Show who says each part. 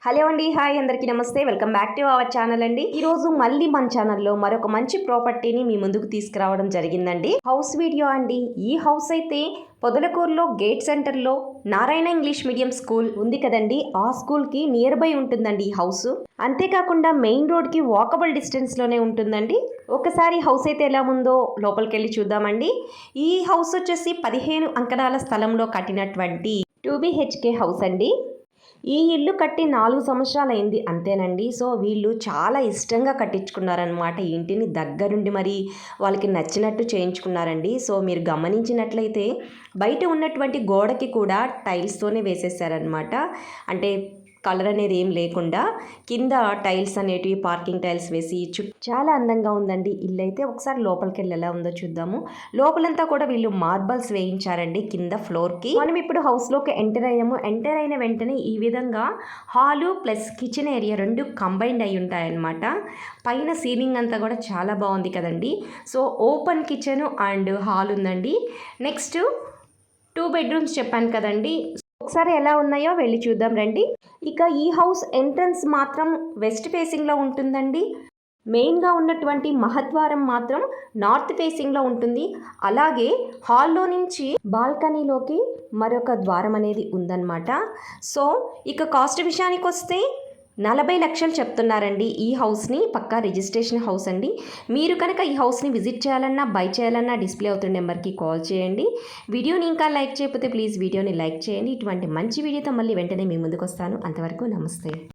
Speaker 1: Hello అండి, hi అందరికీ నమస్తే. Welcome back to our channel అండి. ఈరోజు మళ్ళీ మన ఛానల్లో మరొక మంచి ప్రాపర్టీని మీ ముందుకు తీసుకురావడం జరిగిందండి. హౌస్ వీడియో అండి. ఈ హౌస్ అయితే పొదలకూరులో గేట్ సెంటర్లో నారాయణ ఇంగ్లీష్ మీడియం స్కూల్ ఉంది కదండి, ఆ స్కూల్కి నియర్ బై ఉంటుందండి ఈ హౌస్. అంతేకాకుండా మెయిన్ రోడ్కి వాకబుల్ డిస్టెన్స్లోనే ఉంటుందండి. ఒకసారి హౌస్ అయితే ఎలా ఉందో లోపలికి వెళ్ళి చూద్దామండి. ఈ హౌస్ వచ్చేసి 15 అంకణాల స్థలంలో కట్టినటువంటి 2BHK హౌస్ అండి. ఈ ఇల్లు కట్టి 4 సంవత్సరాలైంది అంతేనండి. సో వీళ్ళు చాలా ఇష్టంగా కట్టించుకున్నారనమాట. ఈ ఇంటిని దగ్గరుండి మరి వాళ్ళకి నచ్చినట్టు చేయించుకున్నారండి. సో మీరు గమనించినట్లయితే బయట ఉన్నటువంటి గోడకి కూడా టైల్స్తోనే వేసేసారనమాట. అంటే కలర్ అనేది ఏం లేకుండా కింద టైల్స్ అనేటివి పార్కింగ్ టైల్స్ వేసి చాలా అందంగా ఉందండి ఇల్లు అయితే. ఒకసారి లోపలికి వెళ్ళి ఎలా ఉందో చూద్దాము. లోపలంతా కూడా వీళ్ళు మార్బల్స్ వేయించారండి కింద ఫ్లోర్కి. మనం ఇప్పుడు హౌస్లోకి ఎంటర్ అయ్యాము. ఎంటర్ అయిన వెంటనే ఈ విధంగా హాలు ప్లస్ కిచెన్ ఏరియా రెండు కంబైన్డ్ అయి ఉంటాయన్నమాట. పైన సీలింగ్ అంతా కూడా చాలా బాగుంది కదండి. So open kitchen and hall ఉందండి. నెక్స్ట్ 2 బెడ్రూమ్స్ చెప్పాను కదండి. ఒకసారి ఎలా ఉన్నాయో వెళ్ళి చూద్దాం రండి. ఇక ఈ హౌస్ ఎంట్రన్స్ మాత్రం వెస్ట్ ఫేసింగ్లో ఉంటుందండి. మెయిన్గా ఉన్నటువంటి మహద్వారం మాత్రం నార్త్ ఫేసింగ్లో ఉంటుంది. అలాగే హాల్లో నుంచి బాల్కనీలోకి మరొక ద్వారం అనేది ఉందన్నమాట. సో ఇక కాస్ట్ విషయానికి వస్తే 40 లక్షలు చెప్తున్నారండి ఈ హౌస్ని. పక్కా రిజిస్ట్రేషన్ హౌస్ అండి. మీరు కనుక ఈ హౌస్ని విజిట్ చేయాలన్నా బై చేయాలన్నా డిస్ప్లే అవుతున్న నెంబర్కి కాల్ చేయండి. వీడియోని ఇంకా లైక్ చేయకపోతే ప్లీజ్ వీడియోని లైక్ చేయండి. ఇటువంటి మంచి వీడియోతో మళ్ళీ వెంటనే మీ ముందుకు వస్తాను. అంతవరకు నమస్తే.